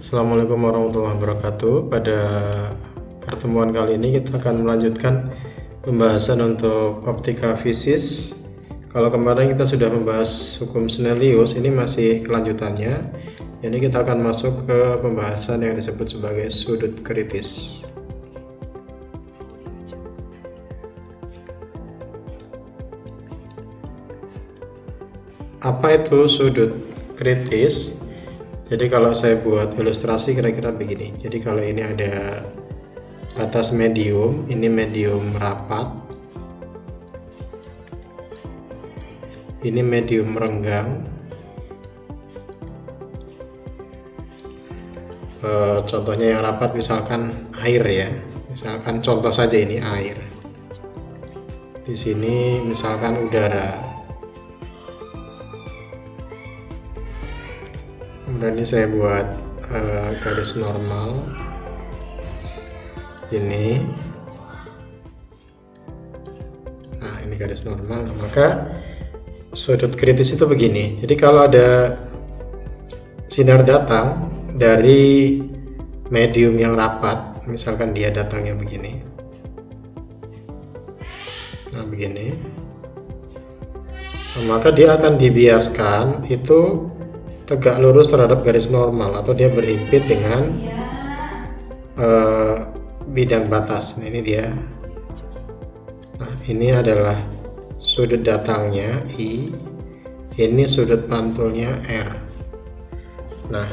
Assalamualaikum warahmatullahi wabarakatuh. Pada pertemuan kali ini kita akan melanjutkan pembahasan untuk optika fisis. Kalau kemarin kita sudah membahas hukum Snellius, ini masih kelanjutannya. Ini kita akan masuk ke pembahasan yang disebut sebagai sudut kritis. Apa itu sudut kritis? Jadi kalau saya buat ilustrasi kira-kira begini. Jadi kalau ini ada batas medium, ini medium rapat, ini medium renggang. Contohnya yang rapat misalkan air ya. Misalkan contoh saja ini air. Di sini misalkan udara. Kemudian ini saya buat garis normal ini. Nah, ini garis normal. Nah, maka sudut kritis itu begini. Jadi kalau ada sinar datang dari medium yang rapat, misalkan dia datangnya begini. Nah, begini. Nah, maka dia akan dibiaskan itu tegak lurus terhadap garis normal atau dia berhimpit dengan bidang batas. Nah, ini dia. Nah, ini adalah sudut datangnya I, ini sudut pantulnya R. Nah,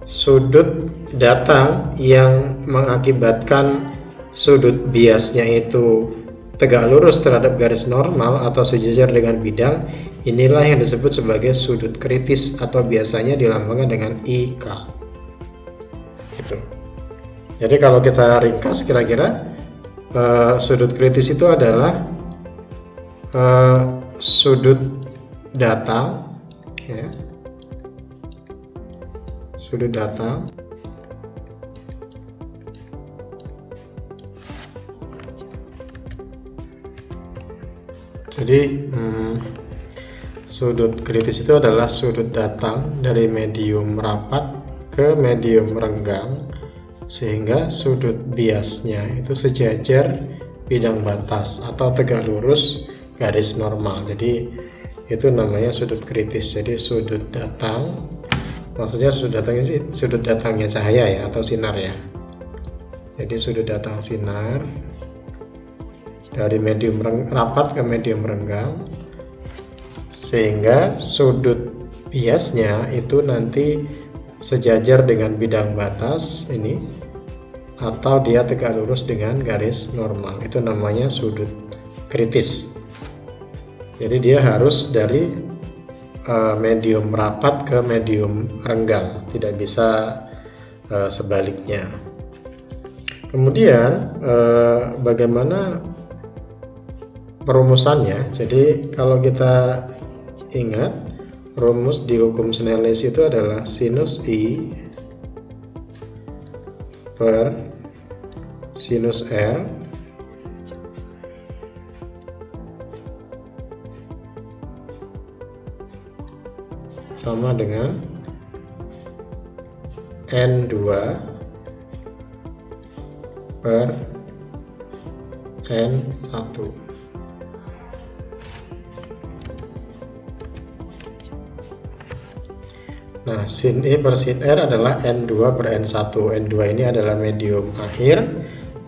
sudut datang yang mengakibatkan sudut biasnya itu tegak lurus terhadap garis normal atau sejajar dengan bidang, inilah yang disebut sebagai sudut kritis atau biasanya dilambangkan dengan IK. Gitu. Jadi kalau kita ringkas kira-kira sudut kritis itu adalah sudut datang, ya, sudut datang jadi sudut kritis itu adalah sudut datang dari medium rapat ke medium renggang sehingga sudut biasnya itu sejajar bidang batas atau tegak lurus garis normal. Jadi itu namanya sudut kritis. Jadi sudut datang, maksudnya sudut datangnya cahaya ya atau sinar ya. Jadi sudut datang sinar dari medium rapat ke medium renggang sehingga sudut biasnya itu nanti sejajar dengan bidang batas ini atau dia tegak lurus dengan garis normal. Itu namanya sudut kritis. Jadi dia harus dari medium rapat ke medium renggang, tidak bisa sebaliknya. Kemudian bagaimana perumusannya? Jadi kalau kita ingat rumus di hukum Snellius itu adalah sinus I per sinus R sama dengan N2 per N1. Nah, sin I per sin R adalah N2 per N1. N2 ini adalah medium akhir,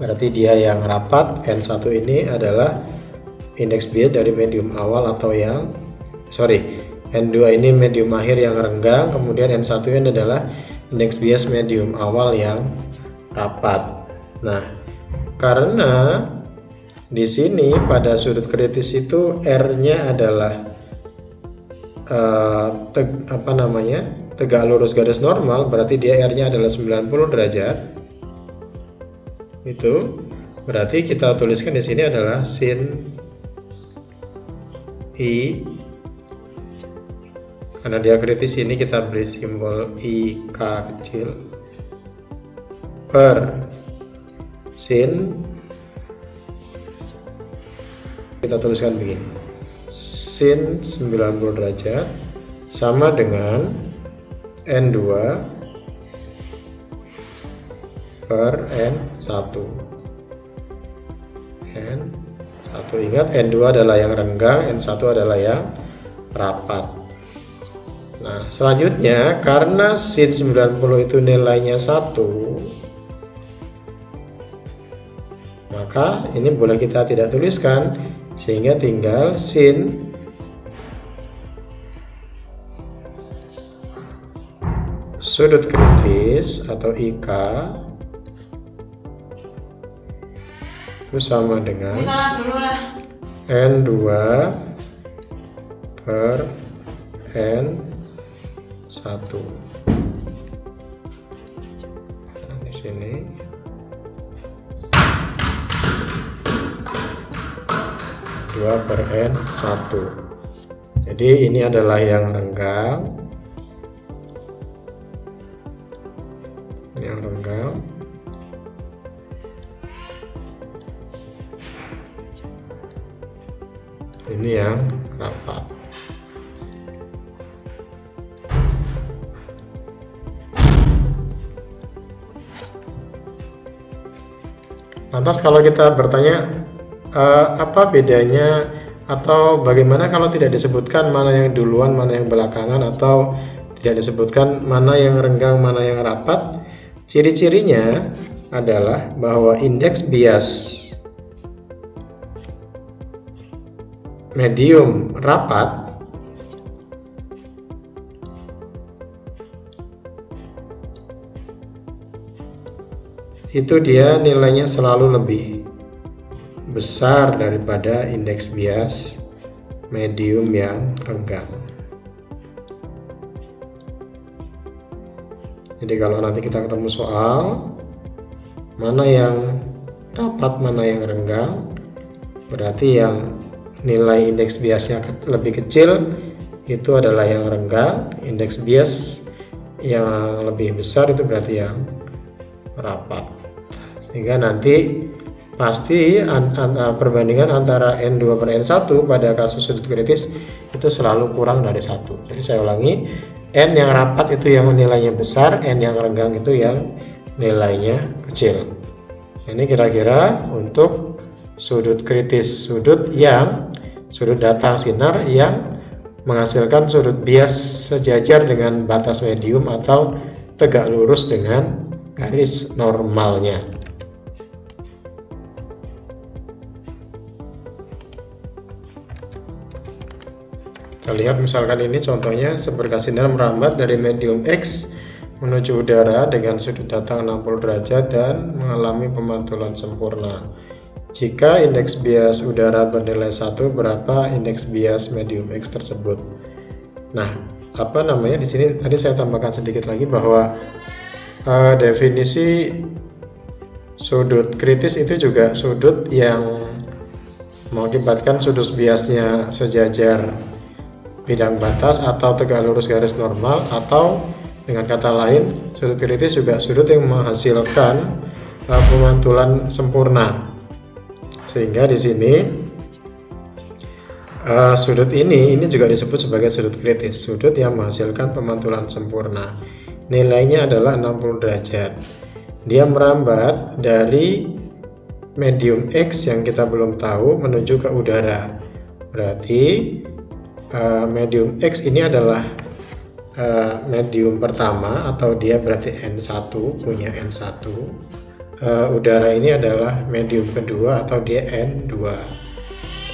berarti dia yang rapat. N1 ini adalah indeks bias dari medium awal atau yang N2 ini medium akhir yang renggang, kemudian N1 ini adalah indeks bias medium awal yang rapat. Nah, karena di sini pada sudut kritis itu R-nya adalah tegak lurus garis normal, berarti dia R-nya adalah 90 derajat. Itu berarti kita tuliskan di sini adalah sin I, karena dia kritis ini kita beri simbol IK kecil, per sin, kita tuliskan begini, sin 90 derajat sama dengan N2 per N1. N1, ingat N2 adalah yang renggang, N1 adalah yang rapat. Nah, selanjutnya karena sin 90 itu nilainya 1, maka ini boleh kita tidak tuliskan, sehingga tinggal sin sudut kritis atau IK itu sama dengan N2 per N1. Nah, di sini per N1. Jadi ini adalah yang renggang, ini yang rapat. Lantas kalau kita bertanya apa bedanya atau bagaimana kalau tidak disebutkan mana yang duluan, mana yang belakangan, atau tidak disebutkan mana yang renggang, mana yang rapat, ciri-cirinya adalah bahwa indeks bias medium rapat itu dia nilainya selalu lebih besar daripada indeks bias medium yang renggang. Jadi kalau nanti kita ketemu soal mana yang rapat, mana yang renggang, berarti yang nilai indeks biasnya lebih kecil itu adalah yang renggang, indeks bias yang lebih besar itu berarti yang rapat. Sehingga nanti pasti perbandingan antara N2 per N1 pada kasus sudut kritis itu selalu kurang dari 1. Jadi saya ulangi, N yang rapat itu yang nilainya besar, N yang renggang itu yang nilainya kecil. Ini kira-kira untuk sudut kritis, sudut datang sinar yang menghasilkan sudut bias sejajar dengan batas medium atau tegak lurus dengan garis normalnya. Kita lihat misalkan ini contohnya, seberkas sinar merambat dari medium X menuju udara dengan sudut datang 60 derajat dan mengalami pemantulan sempurna. Jika indeks bias udara bernilai 1, berapa indeks bias medium X tersebut? Nah, di sini tadi saya tambahkan sedikit lagi bahwa definisi sudut kritis itu juga sudut yang mengakibatkan sudut biasnya sejajar bidang batas atau tegak lurus garis normal, atau dengan kata lain sudut kritis juga sudut yang menghasilkan pemantulan sempurna. Sehingga di sini sudut ini juga disebut sebagai sudut kritis, sudut yang menghasilkan pemantulan sempurna. Nilainya adalah 60 derajat. Dia merambat dari medium X yang kita belum tahu menuju ke udara. Berarti medium X ini adalah medium pertama, atau dia berarti N1, punya N1. Udara ini adalah medium kedua, atau dia N2.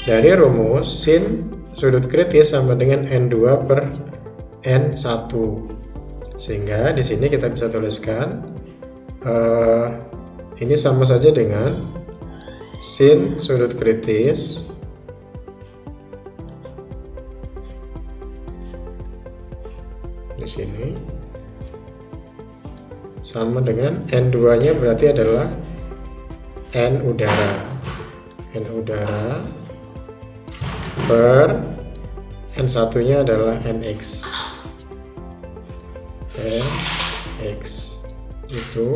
Dari rumus sin sudut kritis sama dengan N2 per N1. Sehingga di sini kita bisa tuliskan ini sama saja dengan sin sudut kritis di sini sama dengan N2 nya berarti adalah N udara per N1 nya adalah NX itu.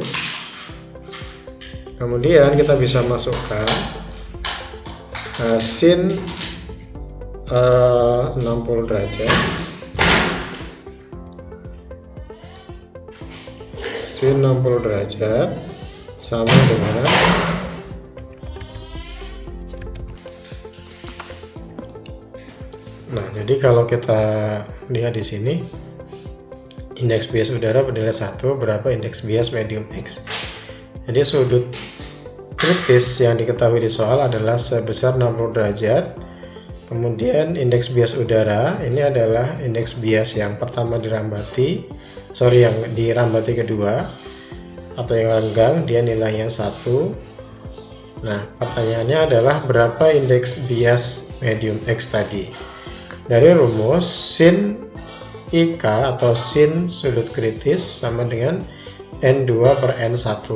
Kemudian kita bisa masukkan sin 60 derajat sin 60 derajat sama dengan jadi kalau kita lihat di sini, indeks bias udara bernilai 1, berapa indeks bias medium X. Jadi sudut kritis yang diketahui di soal adalah sebesar 60 derajat. Kemudian indeks bias udara ini adalah indeks bias yang pertama yang dirambati kedua, atau yang renggang, dia nilainya 1. Nah, pertanyaannya adalah berapa indeks bias medium X tadi? Dari rumus sin IK atau sin sudut kritis sama dengan N2 per N1.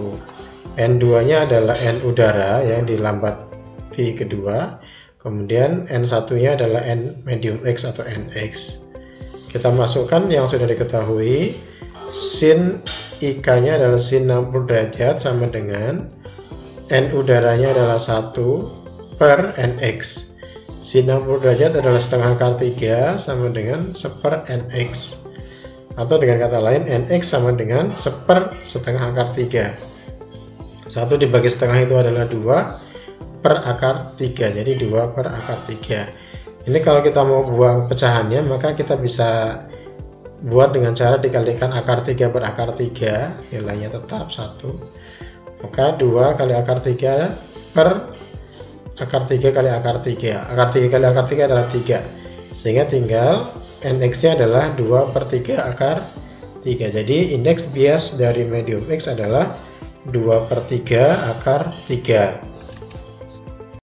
N2 nya adalah N udara yang dilambati kedua, kemudian N1 nya adalah N medium X atau NX. Kita masukkan yang sudah diketahui, sin IK nya adalah sin 60 derajat sama dengan N udaranya adalah 1 per NX. Sin 60 derajat adalah setengah akar 3 sama dengan 1 per NX. Atau dengan kata lain, NX sama dengan 1 per setengah akar 3. 1 dibagi setengah itu adalah 2 per akar 3. Jadi 2 per akar 3. Ini kalau kita mau buang pecahannya, maka kita bisa buat dengan cara dikalikan akar 3 per akar 3. Nilainya tetap 1. Maka 2 kali akar 3 per akar 3 kali akar 3. Akar 3 kali akar 3 adalah 3. Sehingga tinggal NX nya adalah 2 per 3 akar 3. Jadi indeks bias dari medium X adalah 2 per 3 akar 3.